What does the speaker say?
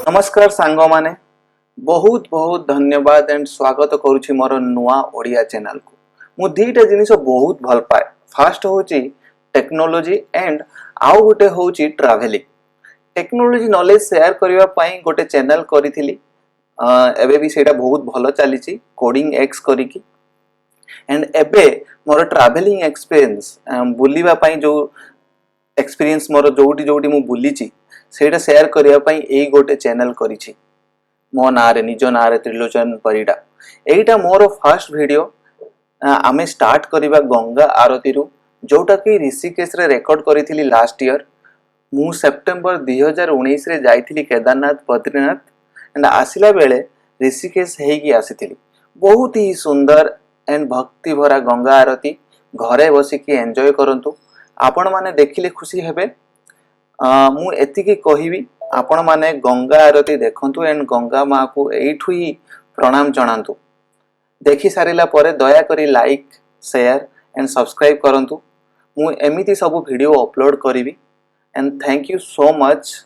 नमस्कार सांग माने बहुत बहुत धन्यवाद एंड स्वागत करुछि मोर नुआ ओडिया चैनल को। मु दीटा जिनिस बहुत भल पाए। फर्स्ट होची टेक्नोलॉजी एंड आउ गोटे होची ट्रैवलिंग। टेक्नोलॉजी नॉलेज शेयर करिवा पई गोटे चैनल करिथिली। एबे भी सेटा बहुत भलो चलीछि कोडिंग एक्स करिकी एंड एबे मोर ट्रैवलिंग एक्सपीरियंस बुलिबा पई जो एक्सपीरियंस मोर जोटी जोटी मु बुलिछि सेटा शेयर करिया पई एई गोटे चैनल करिछि। मो नारे निज नारे Trilochan Parida. एईटा more first video. आमे स्टार्ट करिबा गंगा आरती रु जोटा कि ऋषिकेश रे रिकॉर्ड करिथिली लास्ट ईयर। मु सितंबर 2019 रे जाइथिली केदारनाथ बद्रीनाथ एंड आसिला बेले ऋषिकेश हेगी आसीथिली। बहुत ही सुंदर एंड भक्ति भरा गंगा आरती घरे बसिकी एंजॉय करंतु। आपण माने देखिले खुशी हेबे। मु एतिकी कहिबी आपण माने गंगा आरती देखंतु एंड गंगा माँ को एठु ही प्रणाम जणांतु। देखि सारिला परे दया करी लाइक शेयर एंड सब्सक्राइब करंतु। मु एमिति सब वीडियो अपलोड करिवि and thank you so much.